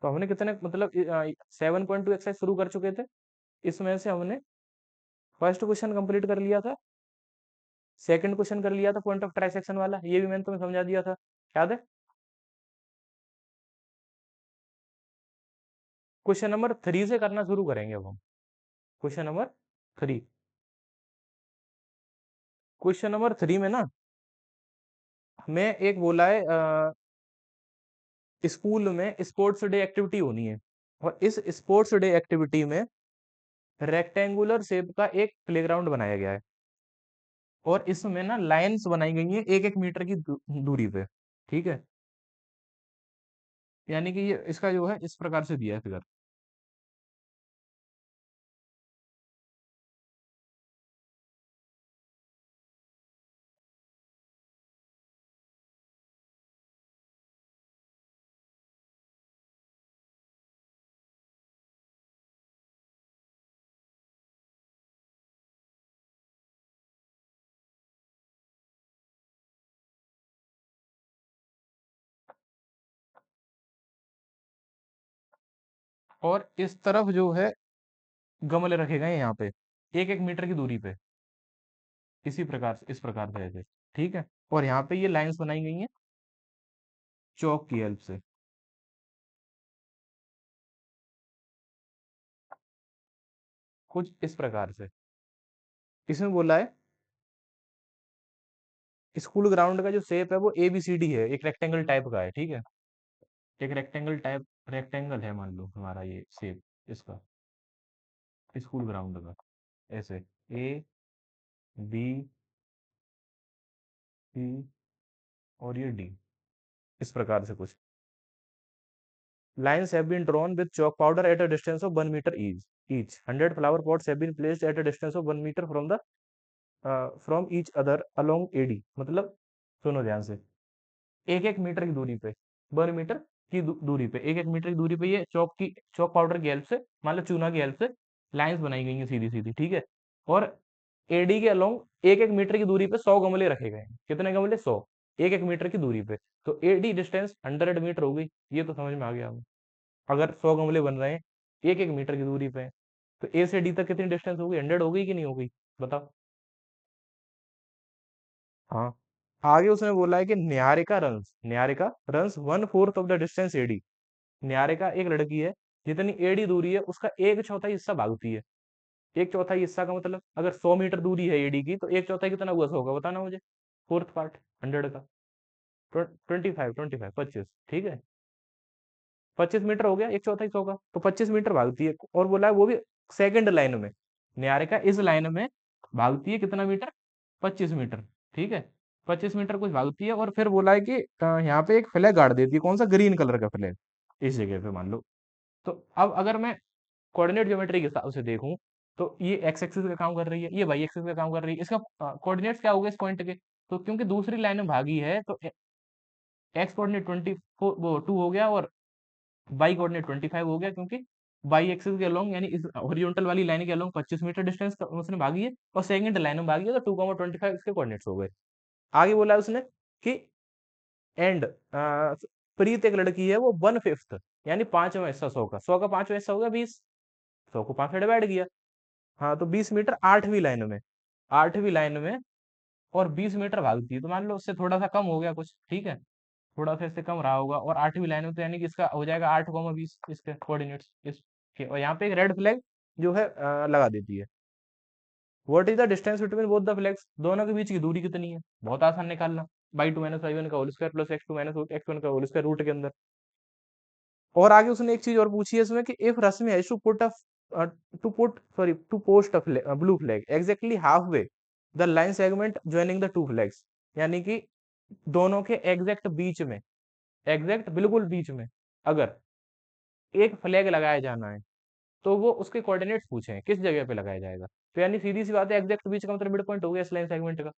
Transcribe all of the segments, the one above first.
तो हमने कितने मतलब 7.2 एक्सरसाइज शुरू कर चुके थे। इसमें से हमने फर्स्ट क्वेश्चन कंप्लीट कर लिया था, सेकंड क्वेश्चन कर लिया था पॉइंट ऑफ ट्राइसेक्शन वाला, ये भी मैंने तुम्हें समझा दिया था, याद है? क्वेश्चन नंबर 3 से करना शुरू करेंगे अब हम। Question number 3। क्वेश्चन नंबर 3 में ना हमें एक बोला है स्कूल में स्पोर्ट्स डे एक्टिविटी होनी है, और इस स्पोर्ट्स डे एक्टिविटी में रेक्टेंगुलर शेप का एक प्लेग्राउंड बनाया गया है, और इसमें ना लाइंस बनाई गई हैं 1-1 मीटर की दूरी पे, ठीक है? यानी कि ये इसका जो है इस प्रकार से दिया है फिगर। और इस तरफ जो है गमले रखे गए हैं यहाँ पे 1-1 मीटर की दूरी पे, इसी प्रकार से, इस प्रकार से ऐसे, ठीक है? और यहाँ पे ये लाइंस बनाई गई हैं चौक की हेल्प से, कुछ इस प्रकार से। इसमें बोला है स्कूल ग्राउंड का जो शेप है वो ABCD है, एक रेक्टेंगल टाइप का है, ठीक है? एक रेक्टेंगल टाइप रेक्टेंगल है, मान लो हमारा ये शेप इसका, स्कूल ग्राउंड का, ऐसे A B C और ये D, इस प्रकार से कुछ lines have been drawn with chalk powder at a distance of 1 meter each 100 flower pots have been placed at a distance of 1 meter from the from each other along AD, मतलब सुनो ध्यान से, 1-1 metre की दूरी पे, 1 metre की दूरी पे, 1-1 मीटर की दूरी पे ये चौक पाउडर की हेल्प से, मान लो चूना की हेल्प से लाइंस बनाई गई हैं सीधी सीधी, ठीक है? और AD के अलोंग 1-1 मीटर की दूरी पे 100 गमले रखे गए हैं। कितने गमले? 100, 1-1 मीटर की दूरी पे। तो AD डिस्टेंस 100 मीटर हो गई। ये तो समझ में आ गया हमें। अगर 100 गमले बन रहे हैं 1-1 मीटर की दूरी पे, तो A से D तक कितनी डिस्टेंस होगी? 100 हो गई कि नहीं हो गई? बताओ। हाँ। आगे उसने बोला है कि Niharika runs 1/4 of the distance AD। Niharika एक लड़की है, जितनी AD दूरी है उसका एक चौथाई हिस्सा भागती है। एक चौथाई हिस्सा का मतलब अगर 100 मीटर दूरी है AD की, तो एक चौथाई कितना हुआ? 100 का, बताना मुझे। फोर्थ पार्ट 100 का, 25, 25, ठीक है? 25 मीटर हो गया, एक चौथाई 100 का, तो 25 मीटर भागती है। और बोला है वो भी सेकंड लाइन में, निहारिका इस लाइन में भागती है कितना मीटर? 25 मीटर, ठीक है? 25 मीटर कुछ भागती है, और फिर बोला है कि यहाँ पे एक फ्लैग गाड़ देती है, कौन सा? ग्रीन कलर का फ्लैग, इस जगह पे मान लो। तो अब अगर मैं कोऑर्डिनेट ज्योमेट्री के हिसाब से देखूं, तो ये एक्स एक्सिस का काम कर रही है, ये वाई एक्सिस का काम कर रही है, इसका कोऑर्डिनेट्स क्या होगा इस पॉइंट के? तो क्योंकि दूसरी लाइन में भागी है, तो एक्स कोऑर्डिनेट 24 वो 2 हो गया, और बाई कोऑर्डिनेट 25 हो गया, क्योंकि बाई एक्सिस के अलोंग, यानी इस हॉरिजॉन्टल वाली लाइन के अलोंग 25 मीटर डिस्टेंस उसने भागी है, और सेकंड लाइन में भागी है, तो 2,25 इसके कोऑर्डिनेट्स हो गए। आगे बोला है उसने कि एंड प्रीत एक लड़की है, वो 1/5 यानी पांचवा हिस्सा 100 का, 100 का पांचवा हिस्सा हो गया 20, 100 को 5 से डिवाइड किया, हाँ, तो 20 मीटर आठवीं लाइन में, आठवीं लाइन में, और 20 मीटर भागती है, तो मान लो उससे थोड़ा सा कम हो गया कुछ, ठीक है? थोड़ा सा इससे कम रहा होगा, और आठवीं लाइन में, तो यानी कि इसका हो जाएगा 8,20 इसके कोऑर्डिनेट्स इसके, और यहाँ पे एक रेड फ्लैग जो है लगा देती है। What is the distance between both the flags? दोनों के बीच की दूरी कितनी है? बहुत आसान निकालना, बाई 2 - y1 का whole square plus x2 - x1 का होल स्क्वायर रूट के अंदर। और आगे उसने एक चीज और पूछी है इसमें कि if Rashmi has to post a blue flag exactly half way the line segment joining the two flags, यानी कि दोनों के एग्जैक्ट बीच में, एग्जैक्ट बिल्कुल बीच में अगर एक फ्लैग लगाया जाना है, तो वो उसके कोऑर्डिनेट्स पूछे हैं किस जगह पे लगाया जाएगा। तो यानी सीधी सी बात है, एग्जैक्ट बीच का मतलब मिड पॉइंट हो गया इस लाइन सेगमेंट का।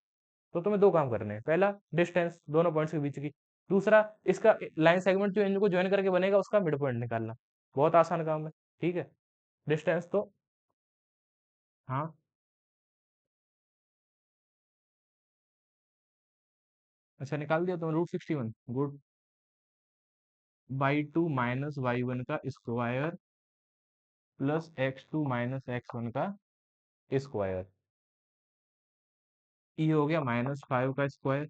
तो तुम्हें दो काम करने हैं, पहला डिस्टेंस दोनों पॉइंट्स के बीच की, दूसरा इसका लाइन सेगमेंट जो इनको ज्वाइन करके बनेगा उसका मिड पॉइंट निकालना। बहुत आसान काम है, ठीक है? डिस्टेंस तो, हाँ, अच्छा निकाल दिया तुम, √61, गुड। y2 - y1 का स्क्वायर प्लस x2 - x1 का स्क्वायर, ये हो गया -5 का स्क्वायर।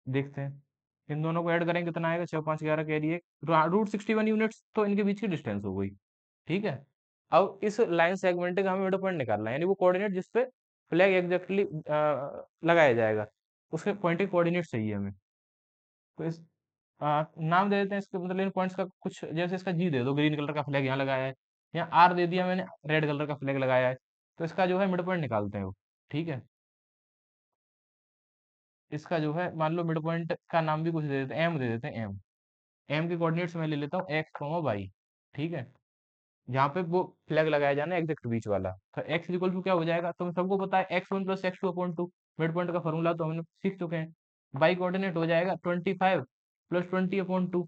देखते हैं, इन दोनों को ऐड करेंगे कितना आएगा, 6 5 11 कैरी एक, √61 यूनिट्स तो इनके बीच की डिस्टेंस हो गई। ठीक है, अब इस लाइन सेगमेंट का हमें मिड पॉइंट निकालना है, यानी वो कोऑर्डिनेट जिसपे फ्लैग एग्जैक्टली लगाया जाएगा, उसके पॉइंट के कोऑर्डिनेट चाहिए हमें। तो इस नाम दे देते हैं इसके, मतलब इन पॉइंट्स का कुछ, जैसे इसका जी दे दो, ग्रीन कलर का फ्लैग यहाँ लगाया है, या आर दे दिया मैंने, रेड कलर का फ्लैग लगाया है। तो इसका जो है मिड पॉइंट निकालते हैं वो। ठीक है, इसका जो है मान लो मिड पॉइंट का नाम भी कुछ दे देते हैं, एम दे देते हैं, एम। एम के कोऑर्डिनेट्स मैं ले लेता हूँ x, y। ठीक है, जहाँ पे वो फ्लैग लगाया जाना है एग्जैक्ट बीच वाला। तो x इक्वल टू क्या हो जाएगा, तो सबको पता है x1 + x2/2, मिड पॉइंट का फॉर्मूला तो हमने सीख चुके हैं। बाई कोऑर्डिनेट हो जाएगा 25 + 20/2,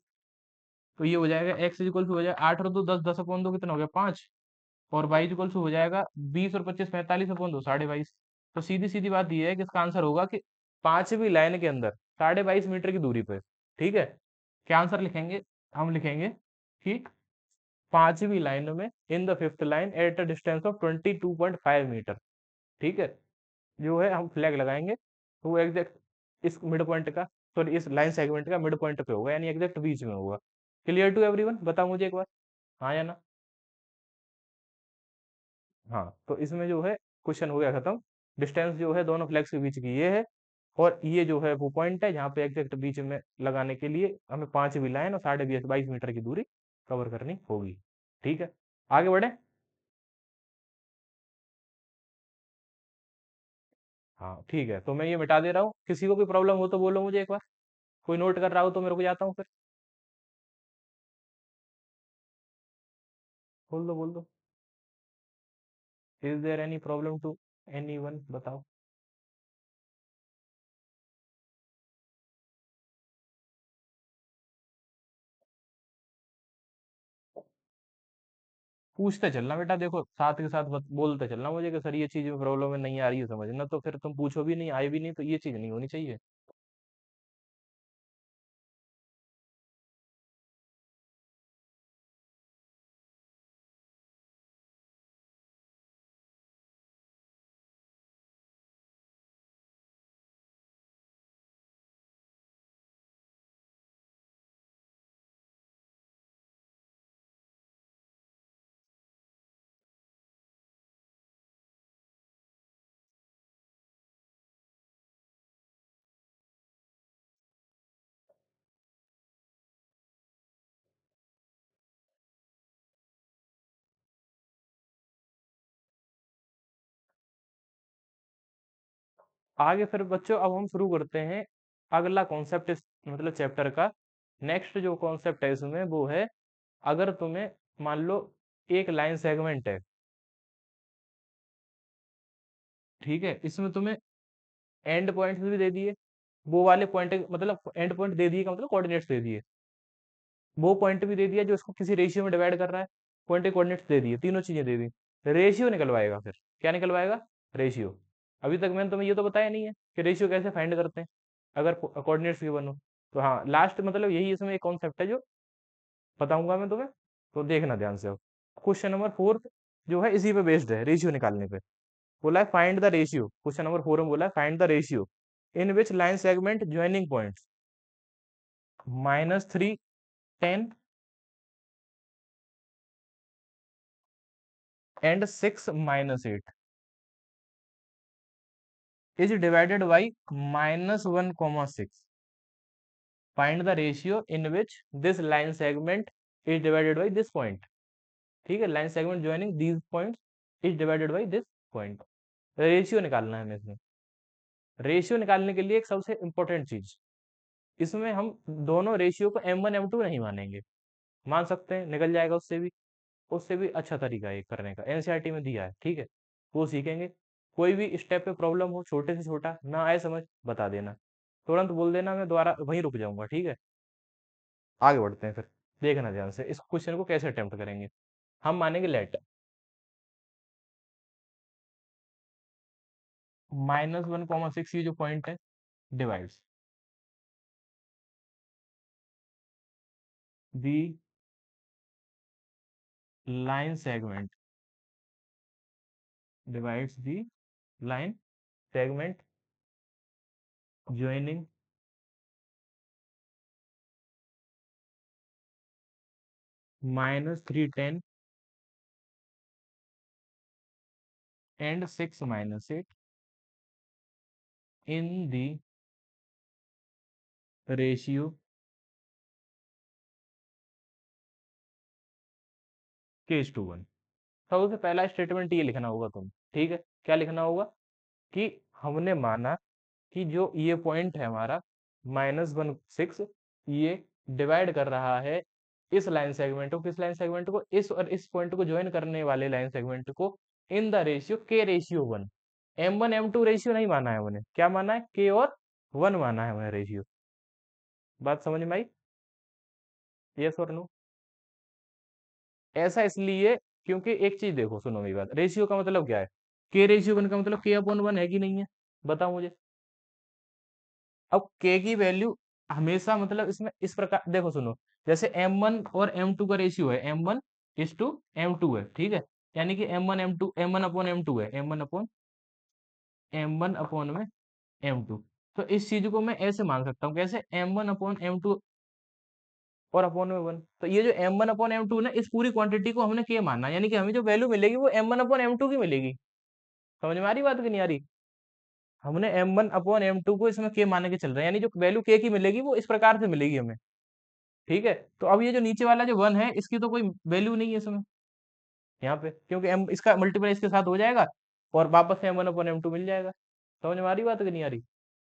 तो ये हो जाएगा x इक्वल टू हो जाएगा 8 और 2 10, 10/2 कितना हो गया 5, और y इक्वल टू हो जाएगा 20 और 25 45/2, 22.5। तो सीधी सीधी बात ये है कि इसका आंसर होगा कि पांचवी लाइन के अंदर 22.5 मीटर की दूरी पे। ठीक है, क्या आंसर लिखेंगे, हम लिखेंगे कि पांचवी लाइन में, in the fifth line at a distance of 22.5 metre. ठीक है, जो है हम फ्लैग लगाएंगे तो वो एग्जैक्ट इस मिड पॉइंट का, सॉरी इस लाइन सेगमेंट का मिड पॉइंट पे होगा, यानी एग्जैक्ट बीच में होगा। क्लियर टू एवरीवन, बताओ मुझे एक बार, हाँ या ना। हाँ, तो इसमें जो है क्वेश्चन हो गया खत्म। डिस्टेंस जो है दोनों फ्लैग्स के बीच की ये है, और ये जो है वो पॉइंट है जहाँ पे एग्जैक्ट बीच में लगाने के लिए हमें पांचवी लाइन और 22.5 मीटर की दूरी कवर करनी होगी। ठीक है, आगे बढ़े। हाँ ठीक है, तो मैं ये मिटा दे रहा हूँ, किसी को कोई प्रॉब्लम हो तो बोलो मुझे एक बार, कोई नोट कर रहा हो तो मेरे को जाता हूँ फिर। बोल दो बोल दो, is there any problem to anyone, बताओ। पूछते चलना बेटा, देखो साथ के साथ बोलते चलना मुझे कि सर ये चीज में प्रॉब्लम है, नहीं आ रही है समझना, तो फिर तुम पूछो भी नहीं, आए भी नहीं, तो ये चीज नहीं होनी चाहिए। आगे फिर बच्चों अब हम शुरू करते हैं अगला कॉन्सेप्ट इस मतलब चैप्टर का। नेक्स्ट जो कॉन्सेप्ट है इसमें वो है, अगर तुम्हें मान लो एक लाइन सेगमेंट है, ठीक है, इसमें तुम्हें एंड पॉइंट्स भी दे दिए, वो वाले पॉइंट मतलब एंड पॉइंट दे दिए का मतलब कोऑर्डिनेट्स दे दिए, वो पॉइंट भी दे दिया जो इसको किसी रेशियो में डिवाइड कर रहा है, पॉइंट के कोऑर्डिनेट्स दे दिए, तीनों चीजें दे दी। रेशियो निकलवाएगा फिर, क्या निकलवाएगा, रेशियो। अभी तक मैंने तुम्हें ये तो बताया नहीं है कि रेशियो कैसे फाइंड करते हैं अगर कोऑर्डिनेट्स गिवन हो। तो हाँ, लास्ट मतलब यही इसमें एक कॉन्सेप्ट है जो बताऊंगा मैं तुम्हें, तो देखना ध्यान से अब। क्वेश्चन नंबर 4 जो है इसी पे बेस्ड है, रेशियो निकालने पे। बोला है find the ratio, question number 4 में बोला है find the ratio in which line segment joining points -3 10 and 6 -8 is divided by -1, 6। Find the ratio in which this line segment is divided by this point। ठीक है, line segment joining these points is divided by this point. Ratio निकालना है हमें इसमें। Ratio निकालने के लिए एक सबसे इंपॉर्टेंट चीज, इसमें हम दोनों रेशियो को M1 M2 नहीं मानेंगे, मान सकते हैं निकल जाएगा उससे भी अच्छा तरीका है ये करने का, एनसीईआरटी में दिया है। ठीक है, वो सीखेंगे। कोई भी स्टेप पे प्रॉब्लम हो, छोटे से छोटा ना आए समझ, बता देना, तुरंत बोल देना, मैं दोबारा वहीं रुक जाऊंगा। ठीक है, आगे बढ़ते हैं फिर, देखना ध्यान से इस क्वेश्चन को कैसे अटेम्प्ट करेंगे। हम मानेंगे लेट, -1,6 ये जो पॉइंट है divides the line segment, divides the line segment joining -310 and 6 - 8 in the ratio k:1। सबसे पहला स्टेटमेंट ये लिखना होगा तुम, ठीक है? क्या लिखना होगा कि हमने माना कि जो ये पॉइंट है हमारा -1,6 ये डिवाइड कर रहा है इस लाइन सेगमेंट को, किस लाइन सेगमेंट को, इस और इस पॉइंट को ज्वाइन करने वाले लाइन सेगमेंट को इन the ratio k:1। M1 M2 ratio नहीं माना है हमने, क्या माना है? k और 1 माना है हमने रेशियो। बात समझ में आई? यस और नो? ऐसा इसलिए क्योंकि एक चीज देखो, सुनो मेरी बात, रेशियो का मतलब क्या है? k:1 का मतलब k/1 है कि नहीं है? बताओ मुझे। अब k की वैल्यू हमेशा मतलब इसमें इस प्रकार देखो, सुनो, जैसे M1 और M2 का रेशियो है M1:M2 है, ठीक है? यानी कि M1 अपॉन M2 है, M1 अपॉन में M2। तो इस चीज को मैं ऐसे मान सकता हूँ, कैसे? M1/M2 और अपॉन में 1। तो ये जो M1/M2 ना, इस पूरी क्वांटिटी को हमने k माना, यानी कि हमें जो वैल्यू मिलेगी वो M1/M2 की मिलेगी। समझ में आ रही बात कि नहीं आ रही? हमने M1/M2 को इसमें k मान के चल रहे हैं, यानी जो वैल्यू k की मिलेगी वो इस प्रकार से मिलेगी हमें, ठीक है? तो अब ये जो नीचे वाला जो 1 है इसकी तो कोई वैल्यू नहीं है इसमें, यहाँ पे, क्योंकि m इसका मल्टीप्लाई इसके साथ हो जाएगा और वापस से M1/M2 मिल जाएगा। समझ में आ रही बात कि नहीं आ रही?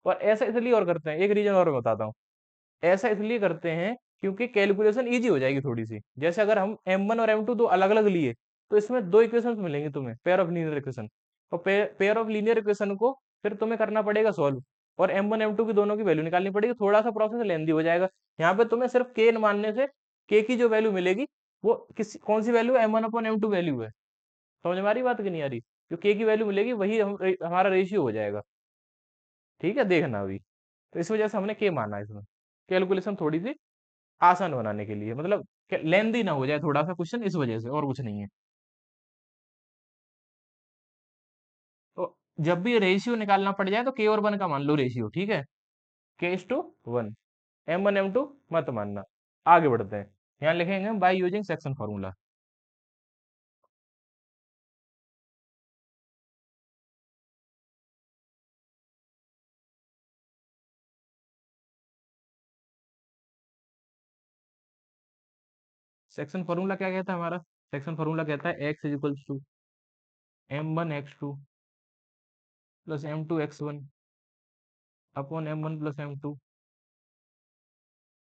और ऐसा इसलिए और करते हैं, एक रीजन और मैं बताता हूँ। ऐसा इसलिए करते हैं क्योंकि कैलकुलेशन इजी हो जाएगी थोड़ी सी। जैसे अगर हम M1 और M2 दो अलग अलग लिए तो इसमें दो इक्वेशन मिलेंगे तुम्हें, पेयर ऑफ लीनियर इक्वेशन। और पेयर ऑफ लीनियर इक्वेशन को फिर तुम्हें करना पड़ेगा सॉल्व, और M1 M2 की दोनों की वैल्यू निकालनी पड़ेगी। थोड़ा सा प्रोसेस लेंदी हो जाएगा। यहाँ पे तुम्हें सिर्फ के मानने से के की जो वैल्यू मिलेगी वो कौन सी वैल्यू है? M1/M2 वैल्यू है। समझ में आ रही बात कि नहीं आ रही? जो के की वैल्यू मिलेगी वही हमारा रेशियो हो जाएगा। ठीक है, देखना अभी। तो इस वजह से हमने के माना है इसमें, कैलकुलेशन थोड़ी सी आसान बनाने के लिए, मतलब लेंदी ना हो जाए थोड़ा सा क्वेश्चन, इस वजह से, और कुछ नहीं है। तो जब भी रेशियो निकालना पड़ जाए तो के और 1 का मान लो रेशियो, ठीक है? k:1। M1 M2 मत मानना। आगे बढ़ते हैं। यहाँ लिखेंगे हम by using section formula. Section formula क्या कहता है हमारा? सेक्शन फॉर्मूला कहता है x = M1 x2 plus M2 x1 upon M1 plus M2।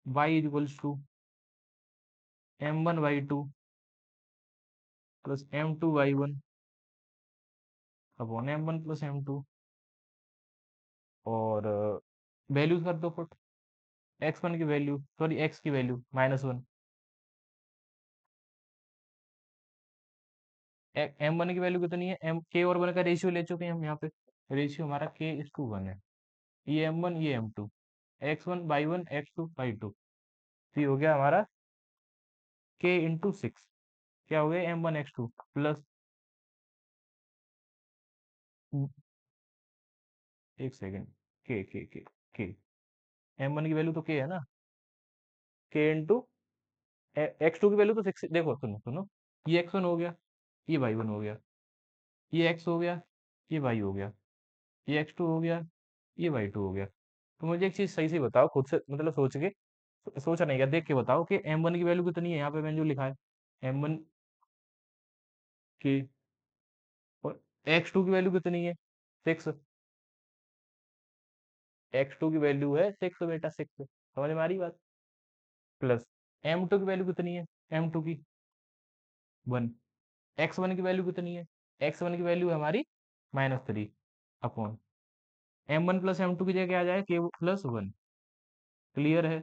y = M1 y2 plus M2 y1 upon M1 plus M2। और वैल्यूज कर दो पुट। x1 की वैल्यू, सॉरी x की वैल्यू -1, M1 की वैल्यू कितनी है? एम के और 1 का रेशियो ले चुके हैं हम यहाँ पे। रेशियो हमारा k:1 है। ये M1 ये M2, x1 y1 x2 y2। ये हो गया हमारा k × 6। क्या हो गया? M1 x2 प्लस, एक सेकेंड, के M1 की वैल्यू तो k है ना, k x2 की वैल्यू तो 6। देखो, सुनो सुनो, ये x1 हो गया, ये y1 हो गया, ये x हो गया, ये y हो गया, ये x2 हो गया, ये y2 हो गया। तो मुझे एक चीज सही से बताओ, खुद से मतलब सोच के, सोचा नहीं क्या, देख के बताओ कि M1 की वैल्यू कितनी है यहाँ पे मैंने जो लिखा है M1 की, और x2 की वैल्यू कितनी है? 6। x2 की वैल्यू है 6 बेटा, 6। समझ में आ रही बात? प्लस M2 की वैल्यू कितनी है? M2 की 1। x1 की वैल्यू कितनी है? x1 की वैल्यू है हमारी -3 अपॉन M1 प्लस M2 की जगह आ जाए k+1। क्लियर है?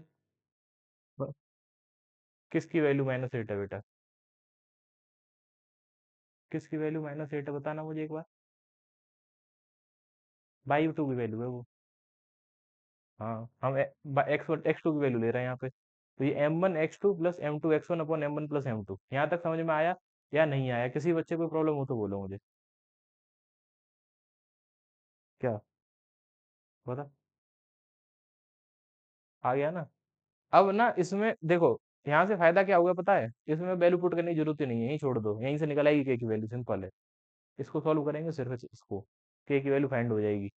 किसकी वैल्यू -8 है बेटा? किसकी वैल्यू -8 है बताना मुझे एक बार। बाई टू की वैल्यू है वो। हाँ, हम एक्स टू की वैल्यू ले रहे हैं यहाँ पे, तो ये m1 x2 plus m2 x1 upon m1 plus m2। यहाँ तक समझ में आया या नहीं आया? किसी बच्चे को प्रॉब्लम हो तो बोलो मुझे। क्या? बता। आ गया ना? अब ना इसमें देखो, यहाँ से फायदा क्या होगा पता है? इसमें वैल्यू पुट करने की जरूरत ही नहीं है, यहीं छोड़ दो, यहीं से निकल आएगी के की वैल्यू, सिंपल है। इसको सॉल्व करेंगे सिर्फ इसको, के की वैल्यू फाइंड हो जाएगी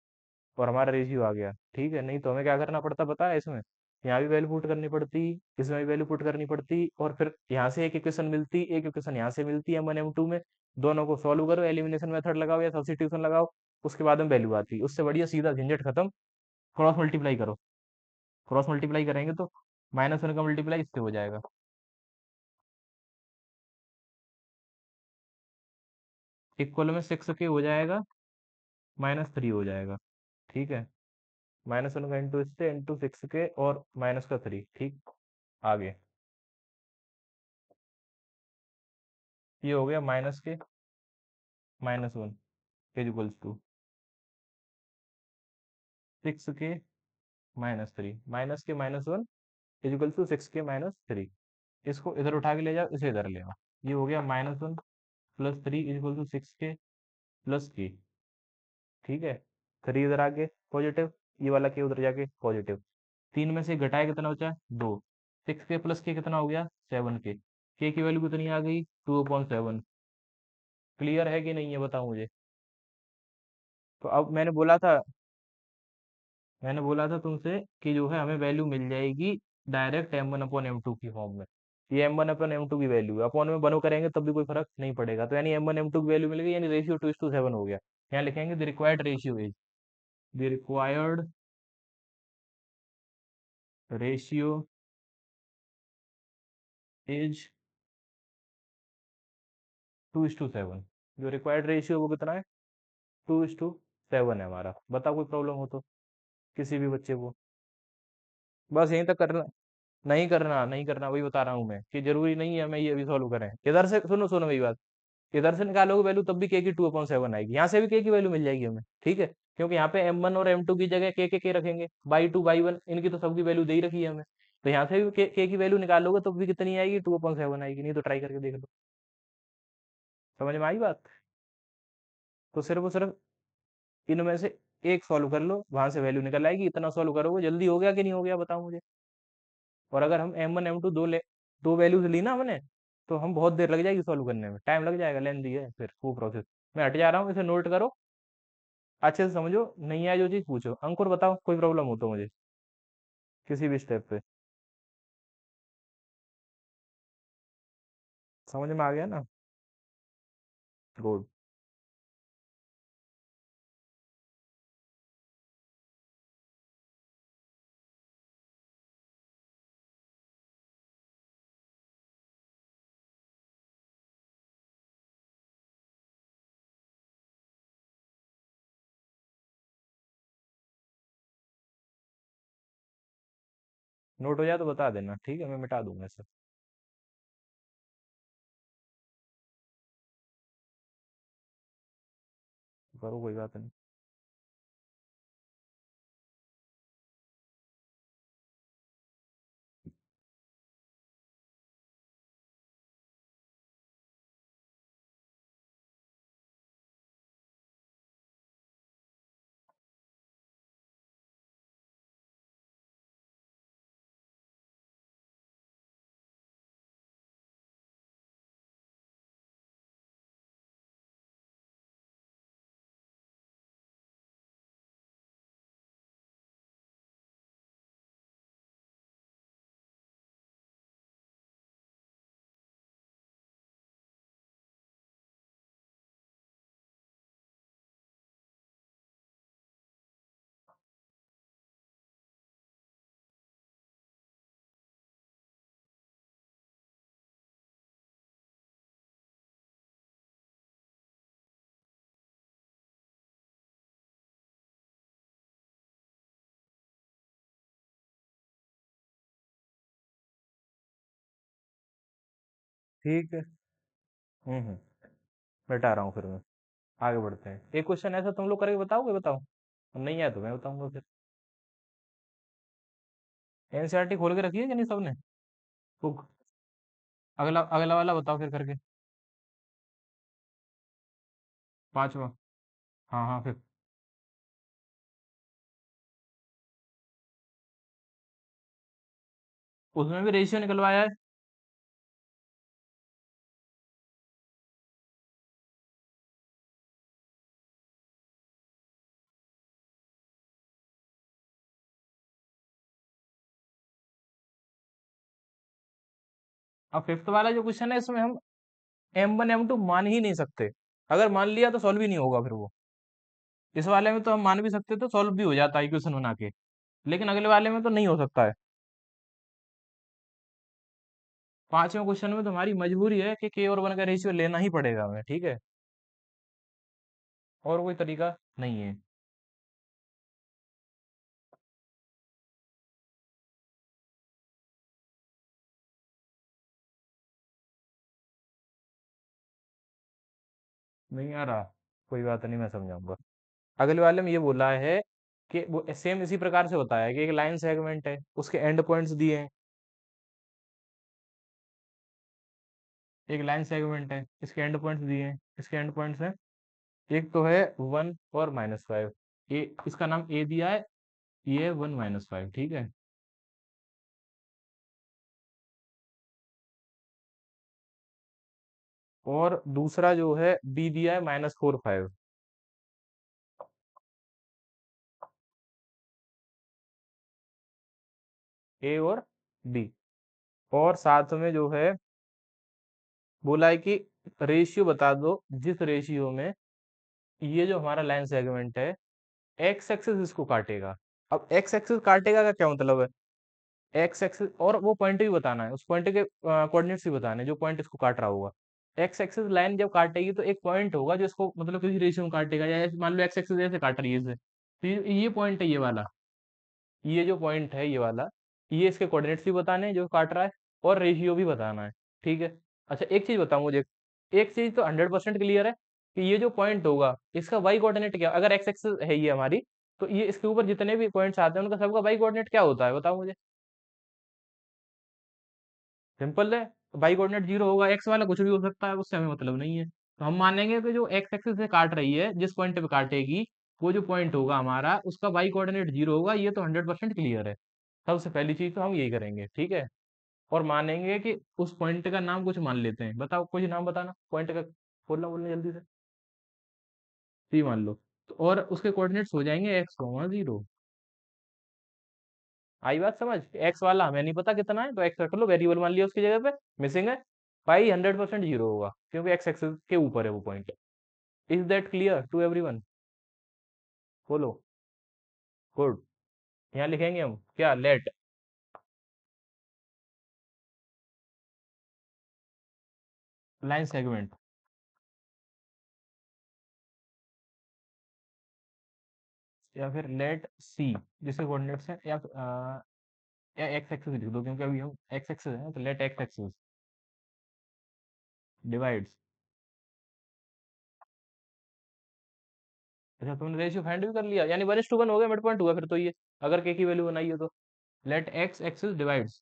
और हमारा रेशियो आ गया। ठीक है, नहीं तो हमें क्या करना पड़ता पता है इसमें? यहाँ भी वैल्यू पुट करनी पड़ती, इसमें भी वैल्यू पुट करनी पड़ती, और फिर यहाँ से एक इक्वेशन मिलती, एक इक्वेशन यहाँ से मिलती m1 m2 में। दोनों को सॉल्व करो, एलिमिनेशन मेथड लगाओ या सब्स्टिट्यूशन लगाओ, उसके बाद में वैल्यू आती। उससे बढ़िया सीधा झंझट खत्म, क्रॉस मल्टीप्लाई करो। क्रॉस मल्टीप्लाई करेंगे तो -1 का मल्टीप्लाई इससे हो जाएगा। इक्वल में 6 के हो जाएगा, -3 हो जाएगा। ठीक है, -1 का इंटू इससे इंटू 6 के और माइनस का 3। ठीक, आगे ये हो गया -के -1 इज इक्वल्स टू 6 के -3, -के -1 इज इक्वल टू 6 के -3। इसको इधर उठा के ले जाओ, इसे इधर ले आओ। ये हो गया -1 + 3 इज इक्वल टू 6 के + के। ठीक है, 3 इधर आके पॉजिटिव, ये वाला के उधर जाके पॉजिटिव। 3 में से घटाया कितना बचा? 2। 6 के + के कितना हो गया? 7 के की वैल्यू कितनी आ गई? 2/7। क्लियर है कि नहीं है बताओ मुझे। तो अब मैंने बोला था तुमसे कि जो है हमें वैल्यू मिल जाएगी डायरेक्ट m1/m2 की फॉर्म में। ये m1/m2 की वैल्यू है, अपॉन में बनो करेंगे तब भी कोई फर्क नहीं पड़ेगा, तो यानी m1 m2 की वैल्यू मिल गई, यानी रेशियो 2:7 हो गया। यहाँ लिखेंगे the required ratio is, the required ratio is 2:7। जो रिक्वायर्ड रेशियो वो कितना है? 2:7 है हमारा। बताओ कोई प्रॉब्लम हो तो किसी भी बच्चे को। बस यहीं तक करना, नहीं करना, नहीं करना, वही बता रहा हूँ मैं कि जरूरी नहीं है हमें ये भी सॉल्व करें। इधर से सुनो, सुनो मेरी बात, इधर से निकालोगे वैल्यू तब भी के की 2/7 आएगी, यहाँ से भी के की वैल्यू मिल जाएगी हमें। ठीक है, क्योंकि यहाँ पे m1 और m2 की जगह के रखेंगे, बाई 1, इनकी तो सबकी वैल्यू दे ही रखी है हमें। तो यहाँ से भी के की वैल्यू निकालोगे तब भी कितनी आएगी? 2/7 आएगी। नहीं तो ट्राई करके देख लो। समझ में आई बात? तो सिर्फ और सिर्फ इनमें से एक सॉल्व कर लो, वहां से वैल्यू निकल आएगी। इतना सॉल्व करोगे, जल्दी हो गया कि नहीं हो गया बताओ मुझे। और अगर हम m1 m2 दो वैल्यूज ली ना हमने, तो हम बहुत देर लग जाएगी सॉल्व करने में, टाइम लग जाएगा, लेंदी है फिर वो प्रोसेस। मैं हट जा रहा हूँ, इसे नोट करो, अच्छे से समझो, नहीं आए जो चीज पूछो। अंकुर बताओ कोई प्रॉब्लम हो तो मुझे, किसी भी स्टेप पे। समझ में आ गया ना? गुड। नोट हो जाए तो बता देना, ठीक है, मैं मिटा दूंगा सब। करो, कोई बात नहीं। ठीक है। हम्म। मिटा रहा हूँ फिर मैं। आगे बढ़ते हैं, एक क्वेश्चन ऐसा तुम लोग करके बताओगे, बताओ। नहीं आया तो मैं बताऊंगा फिर। एनसीईआरटी खोल के रखी है कि नहीं सबने? बुक। अगला अगला वाला बताओ फिर करके। पांचवा। हाँ हाँ फिर। उसमें भी रेशियो निकलवाया है। अब फिफ्थ वाला जो क्वेश्चन है इसमें हम M1 M2 मान ही नहीं सकते। अगर मान लिया तो सॉल्व ही नहीं होगा फिर वो। इस वाले में तो हम मान भी सकते तो सॉल्व भी हो जाता है इक्वेशन बना के। लेकिन अगले वाले में तो नहीं हो सकता है। पांचवें क्वेश्चन में तुम्हारी मजबूरी है कि के और वन का रेशियो लेना ही पड़ेगा हमें, ठीक है। और कोई तरीका नहीं है। नहीं आ रहा, कोई बात नहीं, मैं समझाऊंगा। अगले वाले में ये बोला है कि वो सेम इसी प्रकार से होता है कि एक लाइन सेगमेंट है, उसके एंड पॉइंट्स दिए हैं। एक लाइन सेगमेंट है, इसके एंड पॉइंट्स दिए हैं, इसके एंड पॉइंट्स हैं। एक तो है 1 और -5। ये इसका नाम ए दिया है, ये 1 - 5, ठीक है। और दूसरा जो है बी दिया है -4 5। ए और बी। और साथ में जो है बोला है कि रेशियो बता दो जिस रेशियो में ये जो हमारा लाइन सेगमेंट है एक्स एक्सिस इसको काटेगा। अब एक्स एक्सिस काटेगा का क्या मतलब है? एक्स एक्सिस और वो पॉइंट भी बताना है, उस पॉइंट के कोऑर्डिनेट्स भी बताने हैं जो पॉइंट इसको काट रहा होगा। एक्स एक्सिस लाइन जब काटेगी तो एक पॉइंट होगा जो इसको मतलब किसी रेशियो में काटेगा, या मान लो एक्स एक्सिस ऐसे काट रही है इसे, तो ये पॉइंट है ये वाला। ये जो पॉइंट है ये वाला, ये इसके कोऑर्डिनेट्स भी बताने हैं जो काट रहा है, और रेशियो भी बताना है, ठीक है। अच्छा एक चीज बताओ मुझे, एक चीज तो 100% क्लियर है कि ये जो पॉइंट होगा इसका वाई कोऑर्डिनेट क्या, अगर एक्स एक्सिस है ये हमारी, तो ये इसके ऊपर जितने भी पॉइंट्स आते हैं उनका सबका वाई कोऑर्डिनेट क्या होता है बताओ मुझे। सिंपल है। वाई कोऑर्डिनेट 0 होगा, एक्स वाला कुछ भी हो सकता है, उससे हमें मतलब नहीं है। तो हम मानेंगे कि जो एक्स एक्सिस से काट रही है जिस पॉइंट पे काटेगी, वो जो पॉइंट होगा हमारा उसका वाई कोऑर्डिनेट 0 होगा, ये तो 100% क्लियर है। सबसे पहली चीज तो हम यही करेंगे, ठीक है। और मानेंगे कि उस पॉइंट का नाम कुछ मान लेते हैं, बताओ कुछ नाम बताना पॉइंट का, बोलना बोलना जल्दी से। सी मान लो। तो और उसके कोऑर्डिनेट्स हो जाएंगे x, 0। आई बात समझ? एक्स वाला हमें नहीं पता कितना है, तो एक्स रख लो, वेरिएबल मान लिया उसकी जगह पे। मिसिंग है, पाई 100% 0 होगा क्योंकि एक्स एक्सिस के ऊपर है वो point. Is that clear to everyone? बोलो। गुड। यहाँ लिखेंगे हम क्या, लेट लाइन सेगमेंट, या फिर लेट सी जिसके कोऑर्डिनेट्स है, या एक्स एक्सिस लिख दो क्योंकि अभी हम एक्स एक्सिस है, तो लेट एक्स एक्सिस डिवाइड्स। अच्छा तुमने रेशियो फाइंड भी कर लिया, यानी 1:1 हो गया, मिड पॉइंट हुआ फिर तो ये, अगर के की वैल्यू बनाई हो तो। Let x axis divides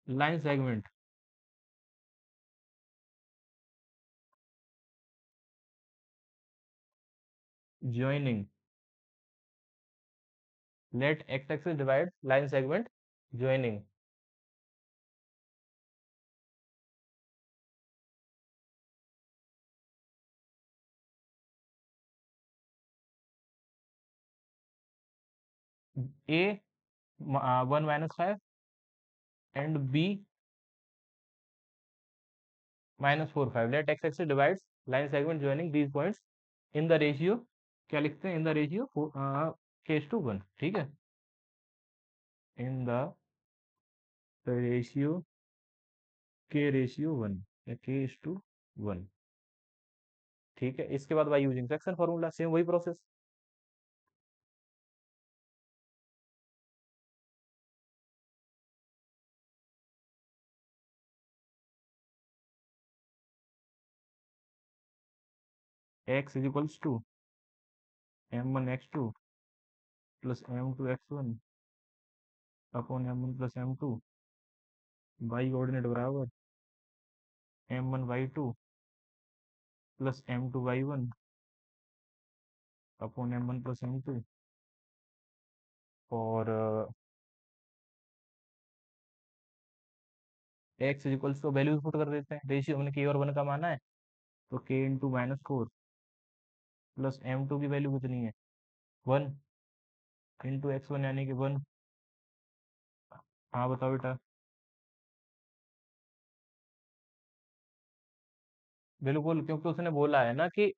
line segment joining. Let x axis divide line segment joining. A 1 - 5 and B -4 5। Let x axis divides line segment joining these points in the ratio, क्या लिखते हैं, इन द रेशियो K:1, ठीक है। इन the ratio K:1 या K:1, ठीक है। इसके बाद by using section formula same वही process. x = M1 x2 plus m2 x1 upon m1 plus m2 y coordinate बराबर m1 y2 plus m2 y1 upon m1 plus m2 और x equals तो value put कर देते हैं, ratio हमने k और 1 का माना है, तो k इंटू -4 प्लस m2 की वैल्यू कितनी है 1 इंटू x1 यानी कि 1। हाँ बताओ बेटा। बिल्कुल, क्योंकि उसने बोला है ना कि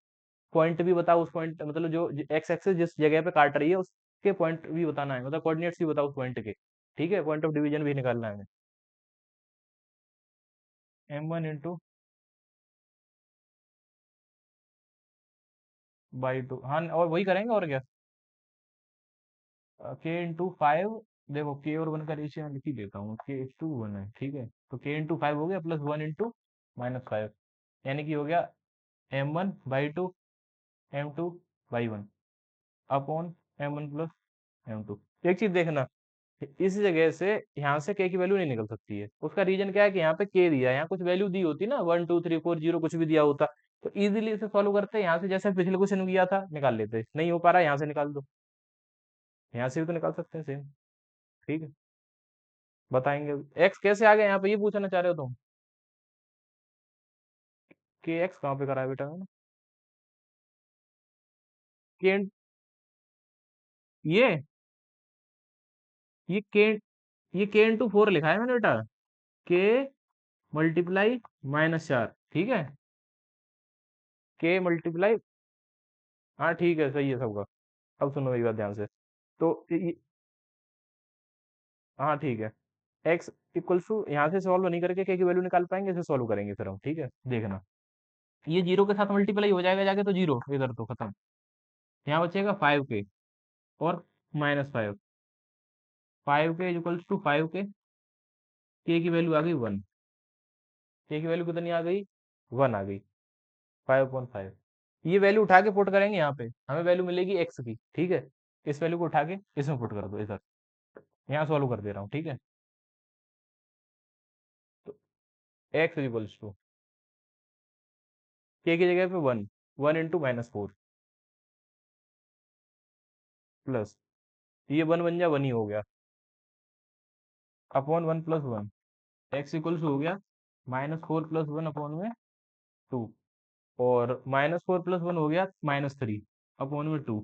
पॉइंट भी बताओ, उस पॉइंट मतलब जो एक्स एक्सिस जिस जगह पे काट रही है उसके पॉइंट भी बताना है, मतलब कोऑर्डिनेट्स भी बताओ उस पॉइंट के। ठीक है, पॉइंट ऑफ डिवीजन भी निकालना है। m1 इंटू बाई 2, हाँ और वही करेंगे और क्या। k इंटू 5, देखो k और 1 का रेशियो यहाँ लिख ही देता हूँ, k/1 है, ठीक है, तो k इंटू 5 हो गया प्लस 1 इंटू -5, यानी कि हो गया m1/2 m2/1 upon m1 plus m2। एक चीज देखना, इस जगह से यहाँ से k की वैल्यू नहीं निकल सकती है, उसका रीजन क्या है कि यहाँ पे k दिया है, यहाँ कुछ वैल्यू दी होती ना 1 2 3 4 0 कुछ भी दिया होता, तो इजीली इसे सॉल्व करते हैं, यहाँ से जैसे पिछले क्वेश्चन में किया था निकाल लेते, नहीं हो पा रहा यहाँ से निकाल दो, यहाँ से भी तो निकाल सकते हैं सेम। ठीक है, बताएंगे। x कैसे आ गया यहाँ पे, ये पूछना चाह रहे हो तुम। के एक्स कहाँ पे करा है बेटा मैंने, के ये ये के ये k इंटू 4 लिखा है मैंने बेटा, के मल्टीप्लाई -4, ठीक है, के मल्टीप्लाई, हाँ ठीक है सही है सबका। अब सुनो मेरी बात ध्यान से, तो हाँ ठीक है, x इक्वल्स टू यहाँ से सॉल्व नहीं करके k की वैल्यू निकाल पाएंगे, इसे सॉल्व करेंगे फिर हम, ठीक है देखना। ये 0 के साथ मल्टीप्लाई हो जाएगा जाके, तो 0 इधर तो खत्म, यहाँ बचेगा 5k और -5, 5k equals to 5k, k की वैल्यू आ गई 1, k की वैल्यू कितनी आ गई 1 आ गई, 5/5। ये वैल्यू उठा के पुट करेंगे यहाँ पे, हमें वैल्यू मिलेगी x की, ठीक है, इस वैल्यू को उठा के इसमें पुट कर दो इधर, यहाँ सॉल्व कर दे रहा हूँ, ठीक है। तो x इक्वल्स टू k की जगह पे 1, 1 इंटू -4 प्लस, ये 1 बन जा 1 ही हो गया, अपॉन 1 प्लस 1, एक्स इक्वल्स हो गया -4 प्लस 1 अपॉन में 2, और -4 प्लस 1 हो गया -3 अपॉन में 2।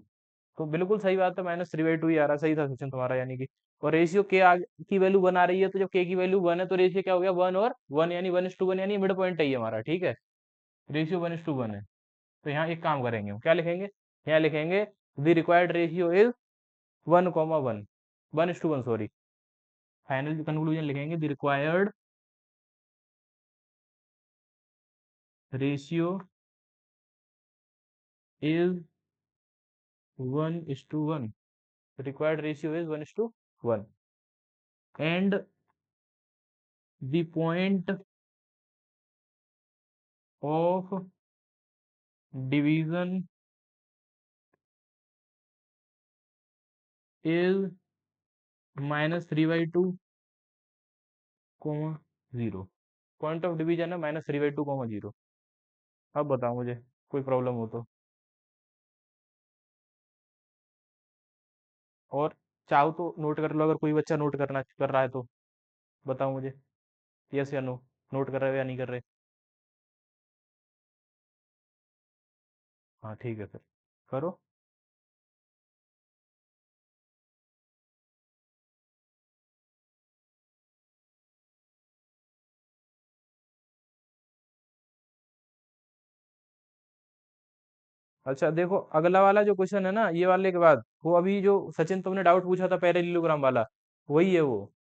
तो बिल्कुल सही बात है, -3/2 ही आ रहा है, सही था क्वेश्चन तुम्हारा, यानी कि और रेशियो के की वैल्यू 1 आ रही है, तो जब के की वैल्यू 1 है तो रेशियो क्या हो गया 1 और 1, यानी 1:1, यानी मिड पॉइंट है ये हमारा, ठीक है, रेशियो 1:1 है। तो यहाँ एक काम करेंगे, हम क्या लिखेंगे, यहाँ लिखेंगे the required ratio is 1,1, 1:1 sorry, final conclusion लिखेंगे the required ratio is 1:1, required ratio is 1:1, and the point of division is -3/2, 0, point of division है -3/2, 0। अब बताओ मुझे, कोई प्रॉब्लम हो तो, और चाहो तो नोट कर लो, अगर कोई बच्चा नोट करना कर रहा है तो बताओ मुझे, यस या नो, नोट कर रहे हो या नहीं कर रहे। हाँ ठीक है फिर करो। अच्छा देखो, अगला वाला जो क्वेश्चन है ना ये वाले के बाद, वो अभी जो सचिन तुमने डाउट पूछा था पैरेललोग्राम वाला, वही है वो।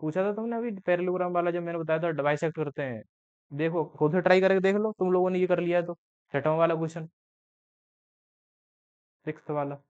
पूछा था तुमने अभी पैरेललोग्राम वाला, जब मैंने बताया था बाइसेक्ट करते हैं, देखो खुद से ट्राई करके देख लो, तुम लोगों ने ये कर लिया है तो, छठवां वाला क्वेश्चन, सिक्स वाला।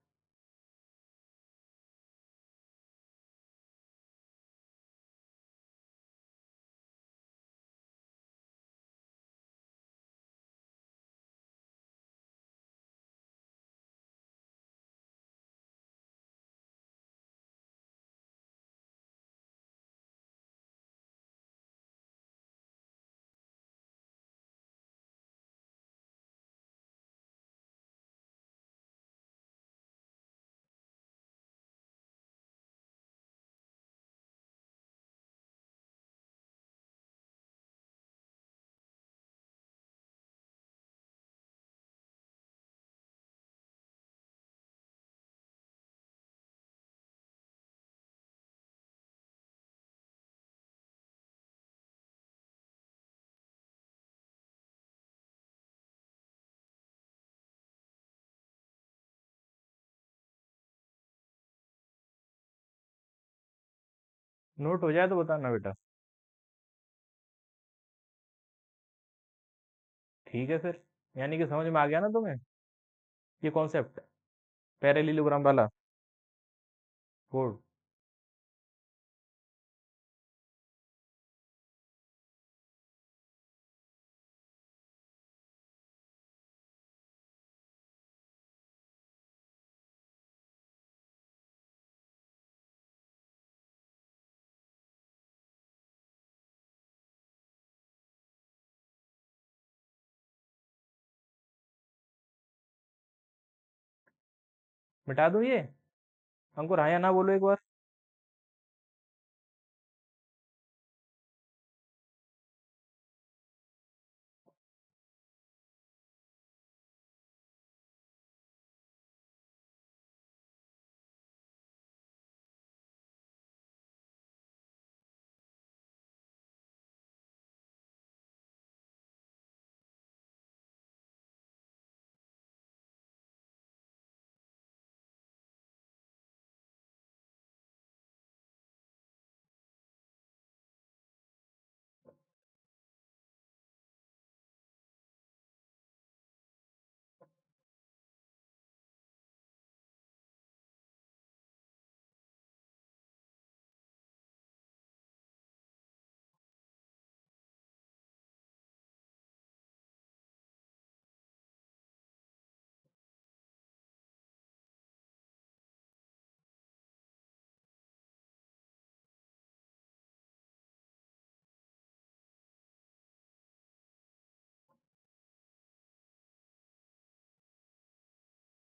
नोट हो जाए तो बताना बेटा। ठीक है फिर, यानी कि समझ में आ गया ना तुम्हें ये कॉन्सेप्ट पैरेललोग्राम वाला। गुड। मिटा दूं ये? अंकुर हाँ या ना बोलो एक बार।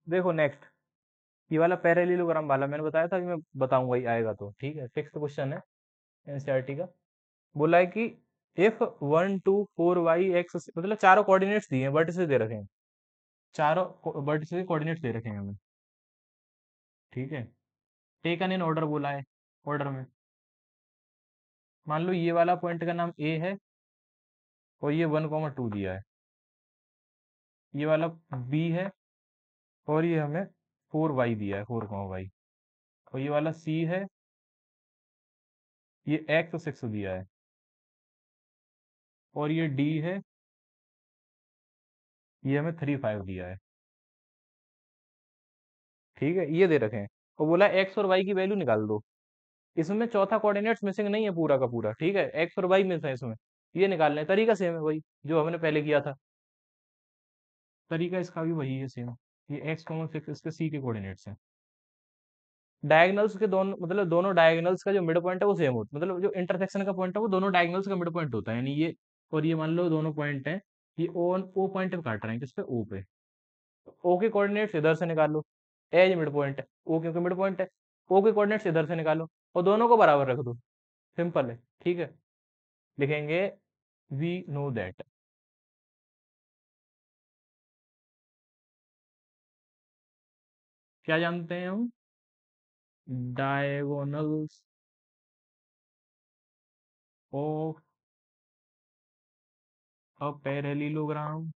देखो नेक्स्ट, ये वाला पैरेललोग्राम वाला मैंने बताया था कि मैं बताऊंगा ही आएगा, तो ठीक है, फिक्स क्वेश्चन है एनसीईआरटी का। बोला है कि इफ 1 2 4 y x, मतलब चारों कोऑर्डिनेट्स दिए हैं, वर्टिसेस दे रखे हैं, चारों वर्टिसेस कोऑर्डिनेट्स दे रखे हैं हमें, ठीक है, टेकन इन ऑर्डर बोला है, ऑर्डर में। मान लो ये वाला पॉइंट का नाम ए है और ये 1 2 दिया है, ये वाला बी है और ये हमें 4 y दिया है, 4 y, और ये वाला सी है, ये x 6 दिया है, और ये डी है, ये हमें 3 5 दिया है, ठीक है, ये दे रखे हैं। और बोला एक्स और वाई की वैल्यू निकाल दो। इसमें चौथा कोऑर्डिनेट्स मिसिंग नहीं है पूरा का पूरा, ठीक है, एक्स और वाई मिस है इसमें। ये निकालने का तरीका सेम है वही जो हमने पहले किया था, तरीका इसका भी वही है सेम। ये x 6 इसके सी के कोऑर्डिनेट्स हैं। डायगोनल्स के दोनों, मतलब दोनों डायगोनल्स का जो मिड पॉइंट है वो सेम होता है, मतलब जो इंटरसेक्शन का पॉइंट है वो दोनों डायगोनल्स का मिड पॉइंट होता है, यानी ये और ये मान लो दोनों पॉइंट हैं, ये ओ पॉइंट पे काट रहे हैं, किस पे, ओ पे। ओ के कोऑर्डिनेट्स इधर से निकालो, एज मिड पॉइंट है, ओ क्योंकि मिड पॉइंट है, ओ के कोऑर्डिनेट्स इधर से निकालो और दोनों को बराबर रख दो, सिंपल है, ठीक है। लिखेंगे वी नो दैट, क्या जानते हैं हम, diagonals of a parallelogram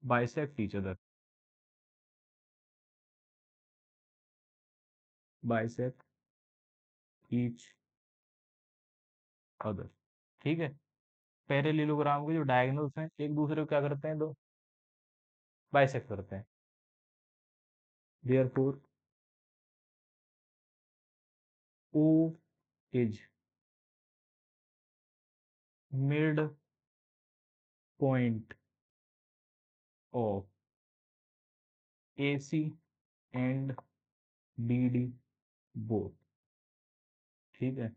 bisect each other, bisect each other, ठीक है। पैरेललोग्राम के जो डायगोनल्स हैं एक दूसरे को क्या करते हैं, दो बाइसेक्ट करते हैं, therefore O is mid point of A C and D D both, ठीक है।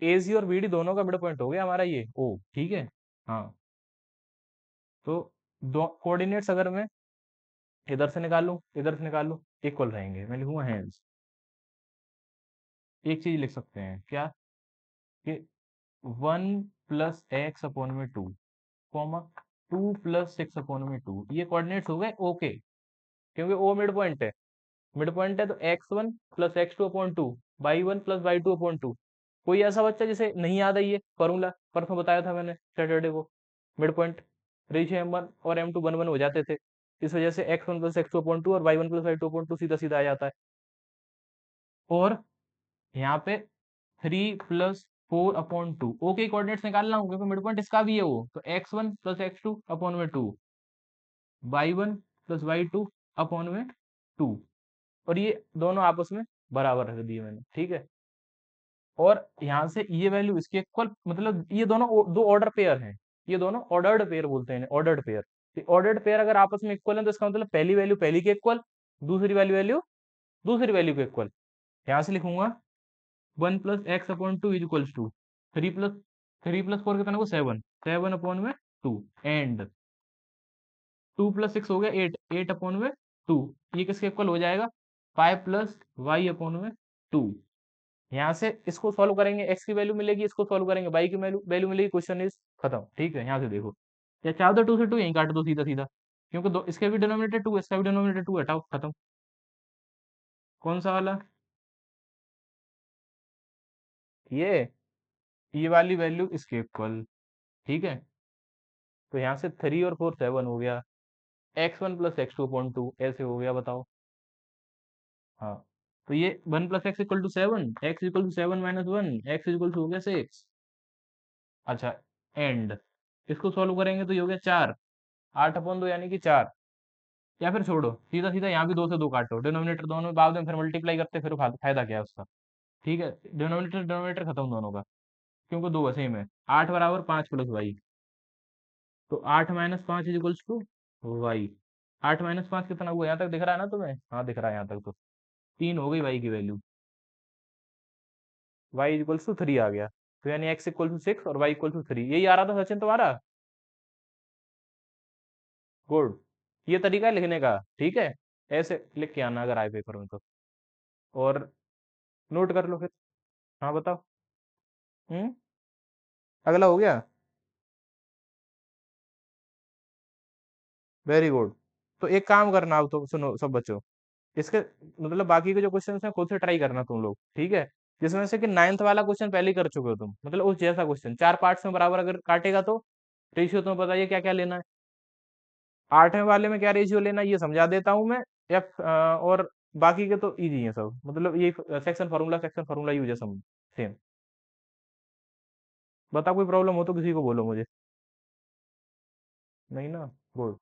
ए सी और बी डी दोनों का मिड पॉइंट हो गया हमारा ये ओ, ठीक है। हाँ, तो दो कोऑर्डिनेट्स अगर मैं इधर से निकालूं इधर से निकालूं, इक्वल रहेंगे, मैं लिखूंगा हैंस। एक चीज लिख सकते हैं क्या, कि 1 + x/2 कॉमा 2 + 6/2, ये कोऑर्डिनेट्स हो गए ओके, क्योंकि ओ मिड पॉइंट है, मिड पॉइंट है तो x1 + x2/2, y1 + y2/2। कोई ऐसा बच्चा जिसे नहीं याद है ये फॉर्मूला, परसों बताया था मैंने सैटरडे को, मिड पॉइंट रेशियो M1 और M2 1 1 हो जाते थे। इस वजह से x1 प्लस x2 अपॉन 2 और y1 प्लस y2 अपॉन 2 सीधा सीधा आ जाता है। और यहाँ पे 3 + 4/2 ओके कोऑर्डिनेट्स निकालना होगा क्योंकि मिड पॉइंट इसका भी है वो, तो x1 प्लस x2 अपॉन में 2, y1 प्लस y2 अपॉन में 2, और ये दोनों आपस में बराबर रख दिए मैंने, ठीक है। और यहाँ से ये वैल्यू इसके इक्वल, मतलब ये दोनों दो ऑर्डर पेयर हैं, ये दोनों ऑर्डर्ड पेयर बोलते हैं, ऑर्डर्ड पेयर। ऑर्डर्ड पेयर अगर आपस में इक्वल है तो इसका मतलब पहली वैल्यू पहली के इक्वल, दूसरी वैल्यू वैल्यू दूसरी वैल्यू के इक्वल। यहाँ से लिखूंगा 1 + x/2 = 3 + 4 कितना को 7, 7/2 एंड 2 + 6 हो गया 8, 8/2, ये किसके इक्वल हो जाएगा 5 + y/2। यहाँ से इसको सॉल्व करेंगे, x की वैल्यू मिलेगी, इसको सॉल्व करेंगे y की वैल्यू वैल्यू मिलेगी, क्वेश्चन इज खत्म, ठीक है। यहाँ से देखो, या चाहो तो 2 से 2 यहीं काट दो सीधा सीधा, क्योंकि दो इसके भी डिनोमिनेटर 2 इसका भी डिनोमिनेटर 2, हटाओ खत्म। कौन सा वाला? ये ये वाली वैल्यू इसके इक्वल, ठीक है। तो यहाँ से 3 और 4 7 हो गया, x1 + x2/2 ऐसे हो गया, बताओ। हाँ, तो ये 1 + x = 7, x = 7 - 1, x हो गया 6। अच्छा, एंड इसको सॉल्व करेंगे तो ये हो गया 4, 8/2 यानी कि 4। या फिर छोड़ो, सीधा सीधा यहाँ भी 2 से 2 काटो, डिनोमिनेटर दोनों में बाद में फिर मल्टीप्लाई करते, फिर फायदा क्या है उसका, ठीक है। डिनोमिनेटर डिनोमिनेटर खत्म दोनों का, क्योंकि दो है सेम है। 8 = 5 + y, तो 8 - 5 = y। 8 - 5 कितना हुआ, यहाँ तक दिख रहा है ना तुम्हें? हाँ दिख रहा है यहाँ तक, तो 3 हो गई y की वैल्यू, y = 3 आ गया। तो यानी x = 6 और y = 3, यही आ रहा था सचिन तुम्हारा। गुड, ये तरीका है लिखने का, ठीक है। ऐसे लिख के आना अगर आए पेपर में तो, और नोट कर लो फिर। हाँ बताओ। हम्म, अगला हो गया, वेरी गुड। तो एक काम करना, अब तो सुनो सब बच्चों, इसके मतलब बाकी के जो क्वेश्चन हैं खुद से ट्राई करना तुम लोग, ठीक है। जिसमें से कि 9th वाला क्वेश्चन पहले ही कर चुके हो तुम, मतलब उस जैसा क्वेश्चन 4 पार्ट्स में बराबर अगर काटेगा तो रेशियो तुम्हें बताइए क्या क्या लेना है। 8वें वाले में क्या रेशियो लेना है ये समझा देता हूँ मैं, या और बाकी के तो इजी है सब, मतलब ये सेक्शन फार्मूला यूज है सब सेम। बता, कोई प्रॉब्लम हो तो किसी को बोलो मुझे। नहीं ना? गुड।